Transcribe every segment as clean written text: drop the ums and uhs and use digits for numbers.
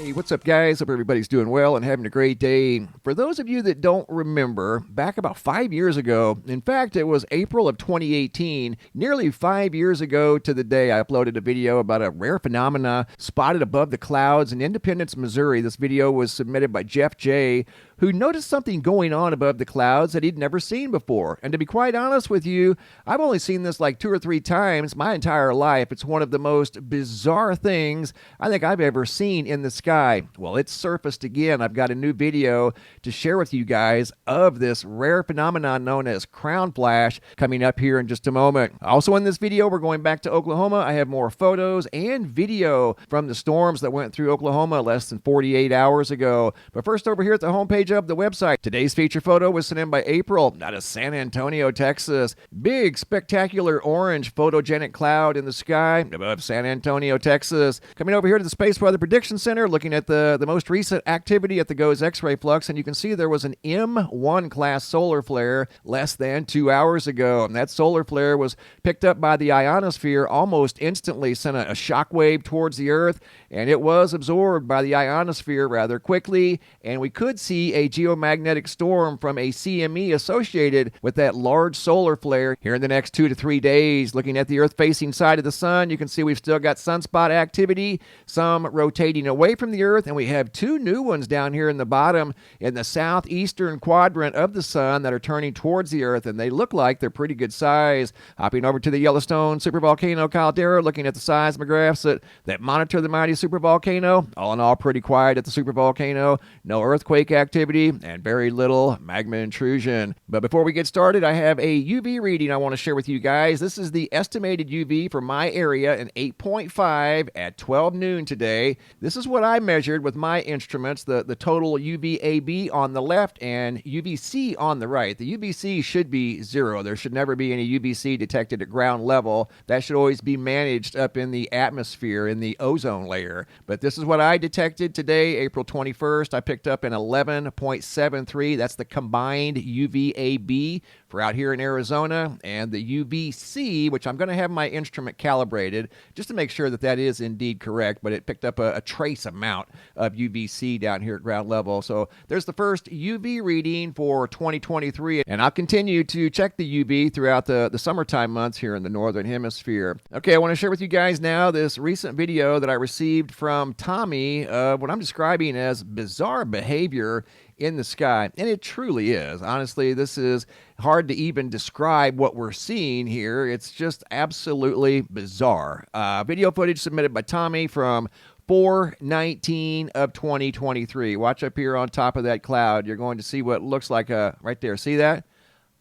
Hey, what's up, guys? Hope everybody's doing well and having a great day. For those of you that don't remember, back about 5 years ago, in fact, it was April of 2018, nearly 5 years ago to the day, I uploaded a video about a rare phenomena spotted above the clouds in Independence, Missouri. This video was submitted by Jeff J., who noticed something going on above the clouds that he'd never seen before. And to be quite honest with you, I've only seen this like 2 or 3 times my entire life. It's one of the most bizarre things I think I've ever seen in the sky. Well, it's surfaced again. I've got a new video to share with you guys of this rare phenomenon known as crown flash coming up here in just a moment. Also in this video, we're going back to Oklahoma. I have more photos and video from the storms that went through Oklahoma less than 48 hours ago. But first, over here at the homepage of the website, today's feature photo was sent in by April out of San Antonio, Texas. Big, spectacular orange photogenic cloud in the sky above San Antonio, Texas. Coming over here to the Space Weather Prediction Center, looking at the most recent activity at the GOES X-ray flux, and you can see there was an M1 class solar flare less than 2 hours ago. And that solar flare was picked up by the ionosphere almost instantly, sent a shock wave towards the Earth, and it was absorbed by the ionosphere rather quickly, and we could see a geomagnetic storm from a CME associated with that large solar flare here in the next 2 to 3 days. Looking at the Earth-facing side of the sun, you can see we've still got sunspot activity, some rotating away from the Earth, and we have 2 new ones down here in the bottom in the southeastern quadrant of the sun that are turning towards the Earth, and they look like they're pretty good size. Hopping over to the Yellowstone supervolcano caldera, looking at the seismographs that monitor the mighty supervolcano. All in all, pretty quiet at the supervolcano. No earthquake activity and very little magma intrusion. But before we get started, I have a UV reading I want to share with you guys. This is the estimated UV for my area, an 8.5 at 12 noon today. This is what I measured with my instruments, the total UVAB on the left and UVC on the right. The UVC should be 0. There should never be any UVC detected at ground level. That should always be managed up in the atmosphere, in the ozone layer. But this is what I detected today, April 21st. I picked up an 11.73. That's the combined UVAB for out here in Arizona, and the UVC, which I'm going to have my instrument calibrated just to make sure that that is indeed correct, but it picked up a trace amount of UVC down here at ground level. So there's the first UV reading for 2023, and I'll continue to check the UV throughout the summertime months here in the Northern Hemisphere. Okay, I want to share with you guys now this recent video that I received from Tommy of what I'm describing as bizarre behavior in the sky, and it truly is. Honestly, this is hard to even describe what we're seeing here. It's just absolutely bizarre. Video footage submitted by Tommy from 4/19 of 2023. Watch up here on top of that cloud. You're going to see what looks like right there. See that?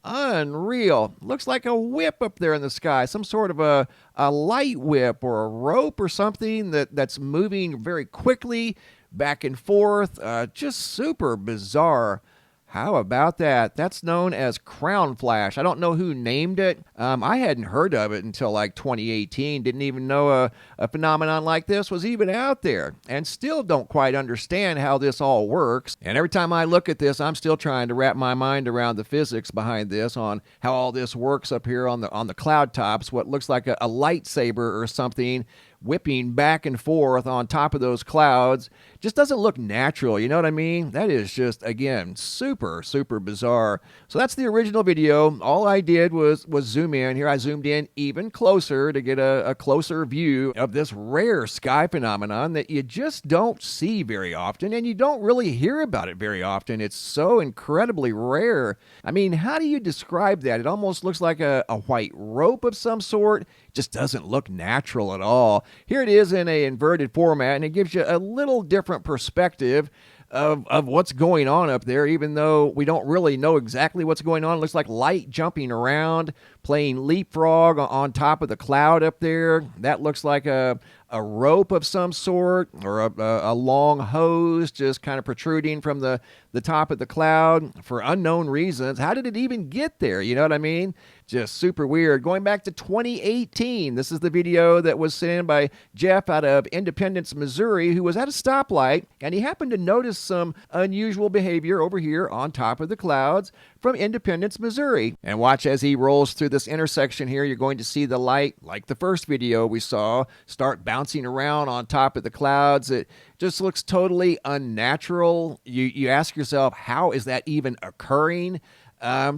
Unreal. Looks like a whip up there in the sky, some sort of a light whip or a rope or something that's moving very quickly back and forth. Just super bizarre. How about that? That's known as crown flash. I don't know who named it. I hadn't heard of it until like 2018. Didn't even know a phenomenon like this was even out there, and still don't quite understand how this all works. And every time I look at this, I'm still trying to wrap my mind around the physics behind this, on how all this works up here on the cloud tops. What looks like a lightsaber or something whipping back and forth on top of those clouds just doesn't look natural. You know what I mean? That is just, again, super, super bizarre. So that's the original video. All I did was zoom in. Here I zoomed in even closer to get a closer view of this rare sky phenomenon that you just don't see very often, and you don't really hear about it very often. It's so incredibly rare. I mean, how do you describe that? It almost looks like a white rope of some sort. Just doesn't look natural at all. Here it is in an inverted format, and it gives you a little different perspective of what's going on up there, even though we don't really know exactly what's going on. It looks like light jumping around, playing leapfrog on top of the cloud up there. That looks like a rope of some sort, or a long hose just kind of protruding from the top of the cloud for unknown reasons. How did it even get there? You know what I mean? Just super weird. Going back to 2018, this is the video that was sent in by Jeff out of Independence, Missouri, who was at a stoplight, and he happened to notice some unusual behavior over here on top of the clouds. from Independence, Missouri. And watch as he rolls through this intersection here. You're going to see the light, like the first video we saw, start bouncing around on top of the clouds. It just looks totally unnatural. You ask yourself, how is that even occurring?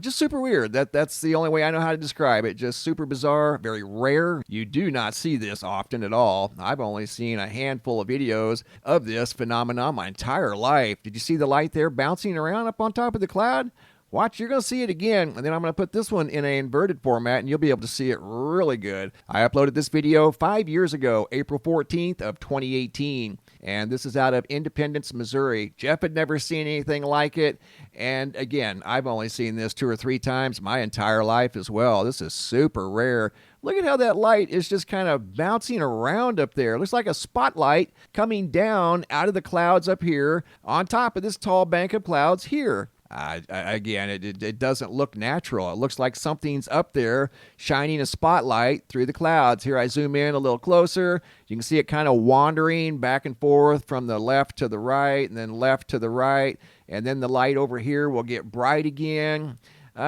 Just super weird. That's the only way I know how to describe it. Just super bizarre, very rare. You do not see this often at all. I've only seen a handful of videos of this phenomenon my entire life. Did you see the light there bouncing around up on top of the cloud? Watch, you're going to see it again, and then I'm going to put this one in an inverted format, and you'll be able to see it really good. I uploaded this video 5 years ago, April 14th of 2018, and this is out of Independence, Missouri. Jeff had never seen anything like it, and again, I've only seen this 2 or 3 times my entire life as well. This is super rare. Look at how that light is just kind of bouncing around up there. It looks like a spotlight coming down out of the clouds up here on top of this tall bank of clouds here. Again, it doesn't look natural. It looks like something's up there shining a spotlight through the clouds. Here I zoom in a little closer. You can see it kind of wandering back and forth from the left to the right and then left to the right. And then the light over here will get bright again.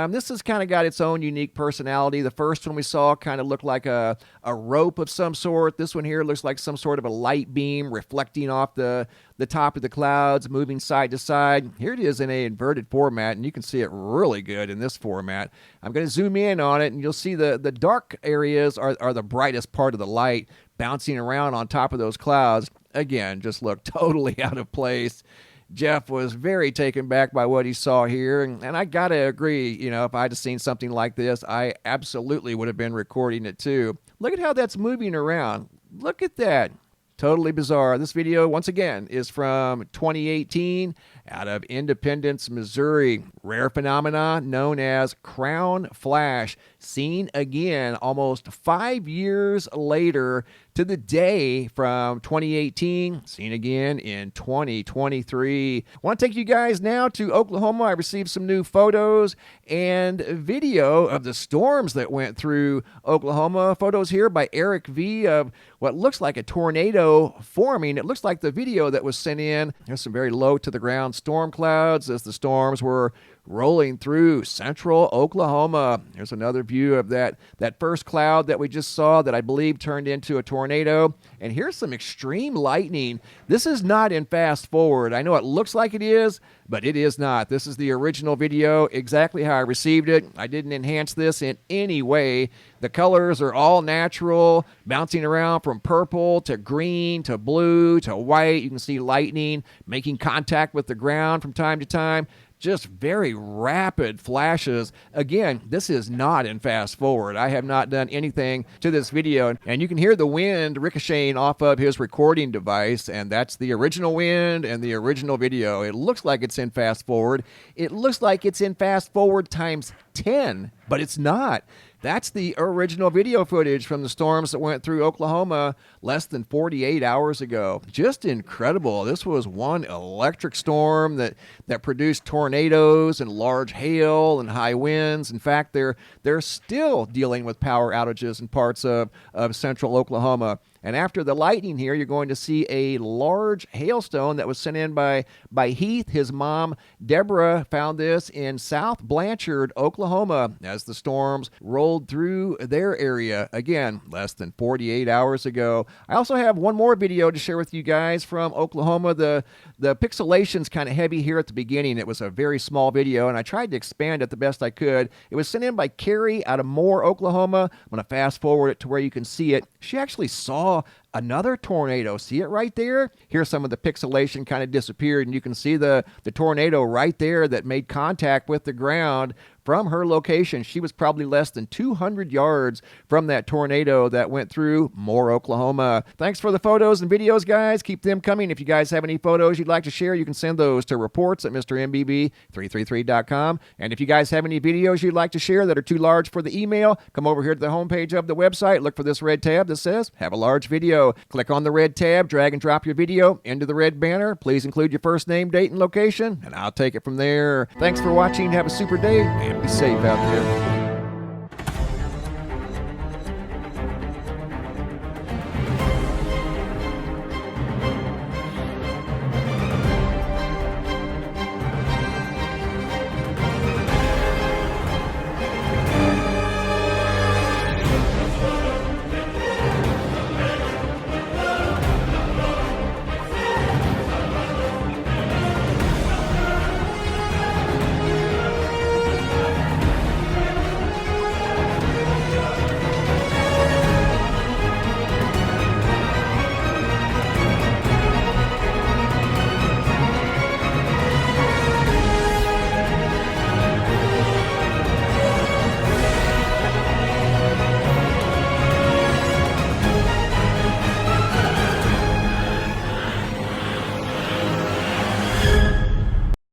This has kind of got its own unique personality. The first one we saw kind of looked like a rope of some sort. This one here looks like some sort of a light beam reflecting off the top of the clouds, moving side to side. Here it is in an inverted format, and you can see it really good in this format. I'm going to zoom in on it, and you'll see the dark areas are the brightest part of the light bouncing around on top of those clouds. Again, just look totally out of place. Jeff was very taken back by what he saw here, and I gotta agree, if I'd have seen something like this, I absolutely would have been recording it too. Look at how that's moving around. Look at that. Totally bizarre. This video, once again, is from 2018 out of Independence, Missouri. Rare phenomena known as crown flash, seen again almost 5 years later to the day from 2018, seen again in 2023. I want to take you guys now to Oklahoma. I received some new photos and video of the storms that went through Oklahoma. Photos here by Eric V of what looks like a tornado forming. It looks like the video that was sent in. There's some very low to the ground storm clouds as the storms were rolling through central Oklahoma. Here's another view of that first cloud that we just saw that I believe turned into a tornado. And here's some extreme lightning. This is not in fast forward. I know it looks like it is, but it is not. This is the original video, exactly how I received it. I didn't enhance this in any way. The colors are all natural, bouncing around from purple to green to blue to white. You can see lightning making contact with the ground from time to time. Just very rapid flashes. Again, this is not in fast forward. I have not done anything to this video, and you can hear the wind ricocheting off of his recording device, and that's the original wind and the original video. It looks like it's in fast forward. It looks like it's in fast forward times 10, but it's not. That's the original video footage from the storms that went through Oklahoma less than 48 hours ago. Just incredible. This was one electric storm that produced tornadoes and large hail and high winds. In fact, they're still dealing with power outages in parts of central Oklahoma. And after the lightning here, you're going to see a large hailstone that was sent in by Heath. His mom, Deborah, found this in South Blanchard, Oklahoma, as the storms rolled through their area. Again, less than 48 hours ago. I also have one more video to share with you guys from Oklahoma. The pixelation's kind of heavy here at the beginning. It was a very small video, and I tried to expand it the best I could. It was sent in by Carrie out of Moore, Oklahoma. I'm going to fast forward it to where you can see it. She actually saw another tornado. See it right there? Here some of the pixelation kind of disappeared, and you can see the tornado right there that made contact with the ground from her location. She was probably less than 200 yards from that tornado that went through Moore, Oklahoma. Thanks for the photos and videos, guys. Keep them coming. If you guys have any photos you'd like to share, you can send those to reports@mrmbb333.com. And if you guys have any videos you'd like to share that are too large for the email, come over here to the homepage of the website. Look for this red tab that says Have a Large Video. Click on the red tab, drag and drop your video into the red banner. Please include your first name, date, and location, and I'll take it from there. Thanks for watching. Have a super day, and be safe out there.